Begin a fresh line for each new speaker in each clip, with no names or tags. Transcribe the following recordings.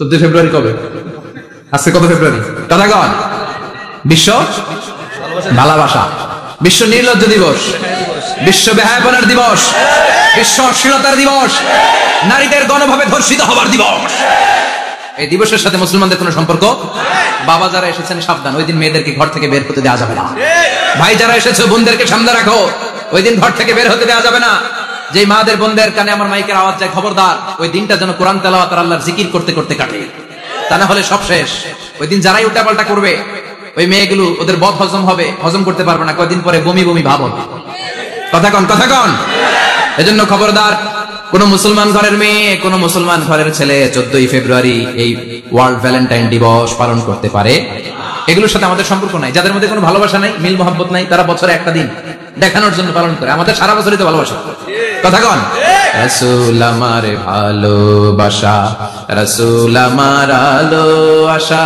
14 ফেব্রুয়ারি কবে? আজকে কত ফেব্রুয়ারি? কথা কন। বিশ্ব ভালোবাসা, বিশ্ব নির্লজ্জ দিবস, বিশ্ব বেহায়াপনার দিবস, বিশ্ব অশ্লীলতার দিবস, নারীদের গণভাবে ধর্ষিত হবার দিবস। এই দিবসের সাথে মুসলমানদের কোনো সম্পর্ক? বাবা যারা এসেছেন সাবধান, ওই দিন মেয়েদেরকে ঘর থেকে বের হতে দেওয়া যাবে না। ভাই যারা এসেছে বোনদেরকে সামনে রাখো, ওই দিন ঘর থেকে বের হতে দেওয়া যাবে না। যে মাদের বোনদের কানে আমার মাইকের আওয়াজ যায়, খবরদার, ওই দিনটা যেন কোরআন তেলাওয়াত আর আল্লাহর জিকির করতে করতে কাটে, তা না হলে সব শেষ। ওই দিন যারাই উল্টাপাল্টা করবে, ওই মেয়েগুলো ওদের বদ হজম হবে, হজম করতে পারবে না, কয়েকদিন পরে বমি বমি ভাব হবে। কথা কন, কথা কন। এজন্য খবরদার, কোন মুসলমান ঘরের মেয়ে, কোন মুসলমান ঘরের ছেলে 14 ফেব্রুয়ারি এই ওয়ার্ল্ড ভ্যালেন্টাইন দিবস পালন করতে পারে। এগুলোর সাথে আমাদের সম্পর্ক নাই। যাদের মধ্যে কোনো ভালোবাসা নাই, মিল মোহাব্বত নাই, তারা বছরে একটা দিন দেখানোর জন্য পালন করে। আমাদের সারা বছরই তো ভালোবাসা। কথা কন। রাসূল আমার ভালোবাসা, রাসূল আমার আলো আশা,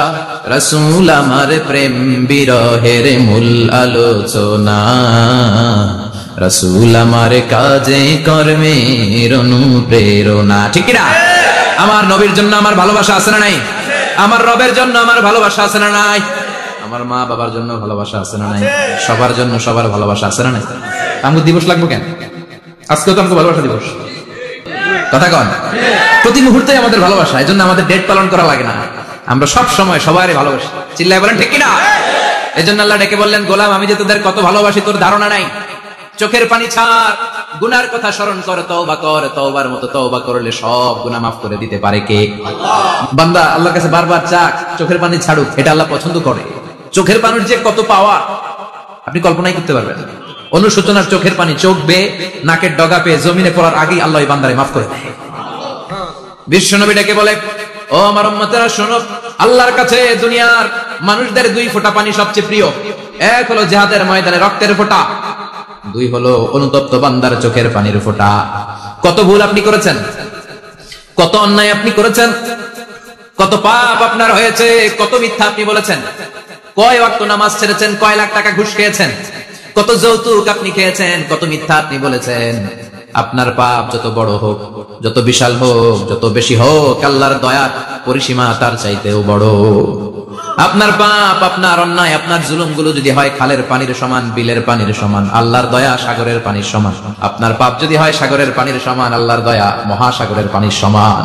রাসূল আমার প্রেম বিরহের মূল আলোচনা, রাসূল আমার কাজে কর্মের অনুপ্রেরণা। ঠিক কি না? আমার নবীর জন্য আমার ভালোবাসা আছে না নাই? আমার রবের জন্য আমার ভালোবাসা আছে না নাই? আমার মা বাবার জন্য ভালোবাসা আছে না নাই? সবার জন্য সবার ভালোবাসা আছে না নাই? আমাকে দিবস লাগবে কেন? আজকেও তো আমাকে ভালোবাসা দিবস। কথা কন। প্রতি মুহূর্তে আমাদের ভালোবাসা, এই জন্য আমাদের ডেট পালন করা লাগে না। আমরা সব সময় সবারই ভালোবাসি। চিল্লায় বলেন ঠিক কি না? এই জন্য আল্লাহ ডেকে বললেন, গোলাম আমি যে তোদের কত ভালোবাসি তোর ধারণা নাই। চোখের পানি ছাড়, গুনার কথা স্মরণ কর, তওবা কর, তওবার মতো তওবা করলে সব গুনাহ মাফ করে দিতে পারে কে? আল্লাহ। বান্দা আল্লাহর কাছে বারবার চাক, চোখের পানি ছাড়ুক, এটা আল্লাহ পছন্দ করে। চোখের পানির যে কত পাওয়ার আপনি কল্পনাই করতে পারবেন। অনুশোচনার চোখের পানি, চোখ বেয়ে নাকের ডগা পেয়ে জমিনে পড়ার আগেই আল্লাহ বান্দারে মাফ করে দেয়। বিশ্বনবী ডেকে বলে, ও আমার উম্মতেরা শোনো, আল্লাহর কাছে দুনিয়ার মানুষদের 2 ফোঁটা পানি সবচেয়ে প্রিয়। এক হলো জিহাদের ময়দানে রক্তের ফোঁটা, 2 হলো অনুতপ্ত বান্দার চোখের পানির ফোঁটা। কত ভুল আপনি করেছেন, কত অন্যায় আপনি করেছেন, কত পাপ আপনার হয়েছে, কত মিথ্যা আপনি বলেছেন, কয় ওয়াক্ত নামাজ ছেড়েছেন, কয় লাখ টাকা ঘুষ খেয়েছেন, কত যৌতুক আপনি খেয়েছেন, কত মিথ্যা আপনি বলেছেন। আপনার পাপ যত বড় হোক, যত বিশাল হোক, যত বেশি হোক, আল্লাহর দয়ার পরিসীমা তার চাইতেও বড়। আপনার পাপ, আপনার অন্যায়, আপনার জুলুমগুলো যদি হয় খালের পানির সমান, বিলের পানির সমান, আল্লাহর দয়া সাগরের পানির সমান। আপনার পাপ যদি হয় সাগরের পানির সমান, আল্লাহর দয়া মহাসাগরের পানির সমান।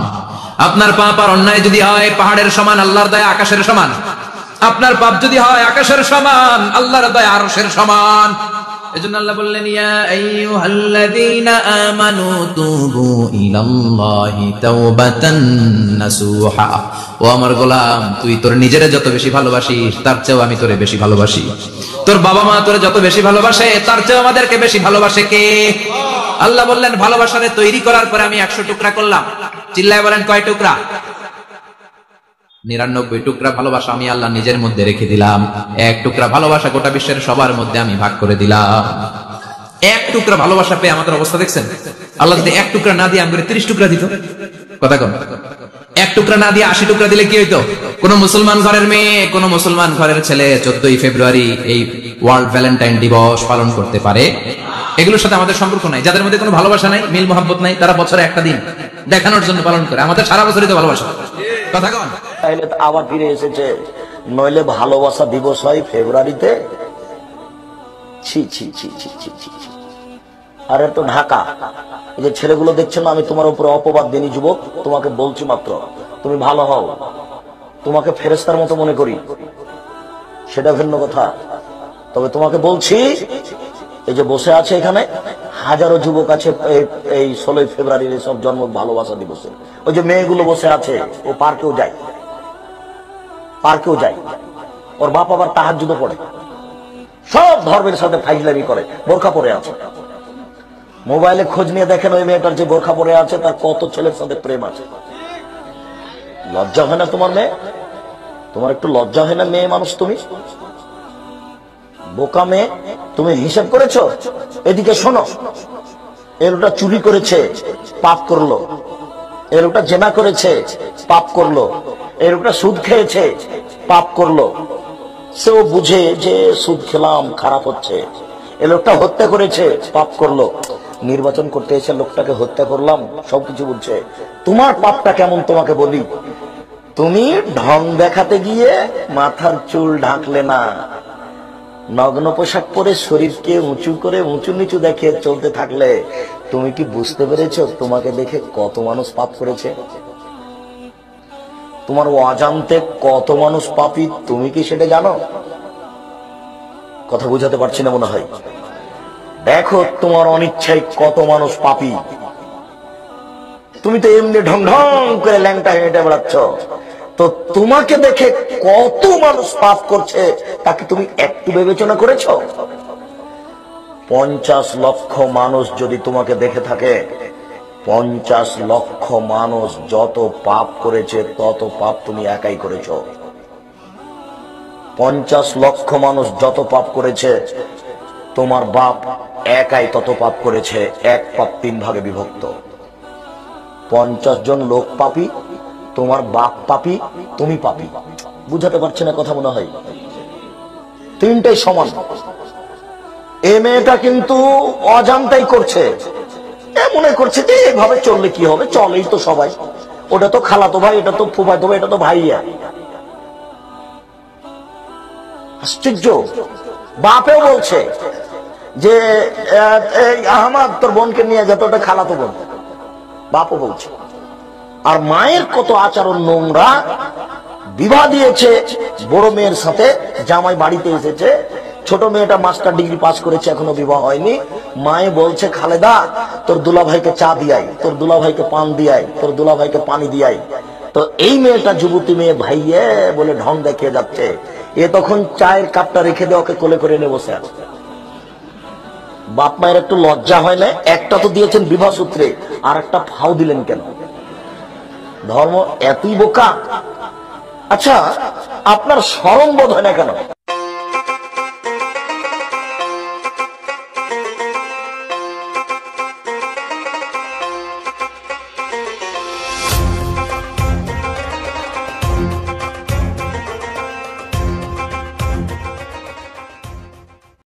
আপনার পাপ আর অন্যায় যদি হয় পাহাড়ের সমান, আল্লাহর দয়া আকাশের সমান। আপনার পাপ যদি হয় আকাশের সমান, আল্লাহর দয়া আরশের সমান। এজন্য আল্লাহ বললেন, ইয়া আইয়ুহাল্লাযীনা আমানু তুবু ইলাল্লাহি তাওবাতান নাসুহা। ও আমার গোলাম, তুই তোর নিজেরে যত বেশি ভালোবাসিস তার চেয়েও আমি তোরে বেশি ভালোবাসি। তোর বাবা মা তোরে যত বেশি ভালোবাসে তার চেয়েও আমাদেরকে বেশি ভালোবাসে কে? আল্লাহ বললেন, ভালোবাসারে তৈরি করার পরে আমি 100 টুকরা করলাম। চিল্লায় বলেন কয় টুকরা? 99 টুকরা ভালোবাসা আমি আল্লাহ নিজের মধ্যে রেখে দিলাম। 1 টুকরা ভালোবাসা গোটা বিশ্বের সবার মধ্যে আমি ভাগ করে দিলাম। 1 টুকরা ভালোবাসা পেয়ে আমাদের অবস্থা দেখছেন? আল্লাহ যদি 1 টুকরা না দিয়ে আমাকে 30 টুকরা দিত, কথা কম, 1 টুকরা না দিয়ে 80 টুকরা দিলে কি হইতো? কোন মুসলমান ঘরের মেয়ে, কোন মুসলমান ঘরের ছেলে 14 ফেব্রুয়ারি এই ওয়ার্ল্ড ভ্যালেন্টাইন দিবস পালন করতে পারে। এগুলোর সাথে আমাদের সম্পর্ক নাই। যাদের মধ্যে কোনো ভালোবাসা নাই, মিল মোহাব্বত নাই, তারা বছরে একটা দিন দেখানোর জন্য পালন করে। আমাদের সারা বছরই তো ভালোবাসা। কথা কন।
তাইলে আবার ফিরে এসেছে, নইলে ভালোবাসা দিবস হয় ফেব্রুয়ারিতে। ছি ছি ছি ছি ছি ছি। আর তো ঢাকা, এই যে ছেলেগুলো দেখছো না, আমি তোমার উপরে অপবাদ দিনি যুবক, তোমাকে বলছি মাত্র তুমি ভালো হও, তোমাকে ফেরেশতার মতো মনে করি, সেটা ভিন্ন কথা। তবে তোমাকে বলছি, এই যে বসে আছে এখানে হাজারো যুবক আছে এই 16 ফেব্রুয়ারির সব জন্ম ভালোবাসা দিবসে। ওই যে মেয়েগুলো বসে আছে, ও পার্কেও যায়, পার্কেও যায়, ওর বাপ আবার তাহাজ্জুদও পড়ে, সব ধর্মের সাথে ফাইজলামি করে, বোরখা পরে আছে। মোবাইলে খোঁজ নিয়ে দেখেন ওই মেয়েটার যে বোরখা পরে আছে তার কত ছেলের সাথে প্রেম আছে। লজ্জা হয় না তোমার মেয়ে? তোমার একটু লজ্জা হয় না মেয়ে মানুষ তুমি? বোকা মেয়ে, তুমি হিসাব করেছো? এদিকে শোনো, এর ওটা চুরি করেছে, পাপ করলো। এর ওটা জেনা করেছে, পাপ করলো। এর ওটা সুদ খেয়েছে, পাপ করলো। সেও বুঝে যে সুদ খেলাম খারাপ হচ্ছে। এ লোকটা হত্যা করেছে, পাপ করলো। নির্বাচন করতে এসে লোকটাকে হত্যা করলাম, সবকিছু বুঝছে। তোমার পাপটা কেমন তোমাকে বলি, তুমি ঢং দেখাতে গিয়ে মাথার চুল ঢাকলে না, নগ্ন পোশাক পরে শরীরকে উঁচু করে উঁচু নিচু দেখে চলতে থাকলে তুমি কি বুঝতে পেরেছো তোমাকে দেখে কত মানুষ পাপ করেছে? তোমার অজান্তে কত মানুষ পাপী, তুমি কি সেটা জানো? কথা বুঝাতে পারছি না মনে হয়। দেখো তোমার অনিচ্ছায় কত মানুষ পাপী। তুমি তো এমনি ঢং ঢং করে ল্যাংটা হেঁটে বেড়াচ্ছ, তো তোমাকে দেখে কত মানুষ পাপ করছে তাকে তুমি একটু বিবেচনা করেছো? 50 লক্ষ মানুষ যদি তোমাকে দেখে থাকে, 50 লক্ষ মানুষ যত পাপ করেছে তত পাপ তুমি একাই করেছ। 50 লক্ষ মানুষ যত পাপ করেছে তোমার বাপ একাই তত পাপ করেছে। এক পাপ 3 ভাগে বিভক্ত। 50 জন লোক পাপী, তোমার বাপ পাপী, তুমি পাপী। বুঝাতে পারছি না কথা মনে হয়? তিনটাই সমান। এ মেয়েটা কিন্তু অজান্তাই করছে, মনে করছে যে এইভাবে চললে কি হবে, চলেই তো সবাই, ওটা তো খালাতো ভাই, এটা তো ফুফাতো ভাই, এটা তো ভাইয়া। আশ্চর্য। বাপেও বলছে যে আহমদ তোর বোনকে নিয়ে যেত, ওটা খালাতো বোন, বাপও বলছে। আর মায়ের কত আচরণ নোংরা। বিবাহ দিয়েছে বড় মেয়ের সাথে, জামাই বাড়িতে এসেছে, ছোট মেয়েটা মাস্টার ডিগ্রি পাস করেছে, এখনো বিবাহ হয়নি। মায়ে বলছে খালেদা তোর দুলা ভাইকে চা দিয়াই, তোর দুলা ভাইকে পান দিয়াই, তোর দুলা ভাইকে পানি দিয়াই। তো এই মেয়েটা যুবতী মেয়ে ভাইয়ে বলে ঢং দেখিয়ে যাচ্ছে। এ তখন চায়ের কাপটা রেখে দিয়ে ওকে কোলে করে নিয়ে বসে আছে। বাপ মায়ের একটু লজ্জা হয় না? একটা তো দিয়েছেন বিবাহ সূত্রে, আর একটা ফাও দিলেন কেন? ধর্ম এতই বোকা। আচ্ছা, আপনার শরম বোধ হয় না কেন?